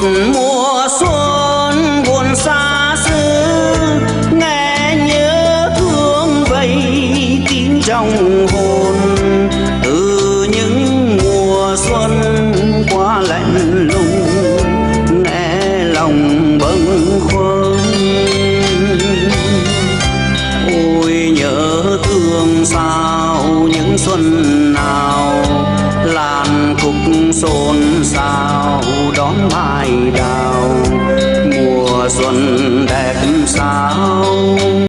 mùa xuân buồn xa xứ, nghe nhớ thương vây kín trong hồn. Từ những mùa xuân qua lạnh lùng, nghe lòng bâng khuâng. Ôi nhớ thương sao những xuân nào, làn khúc xôn xao đón mai đào. Mùa xuân đẹp sao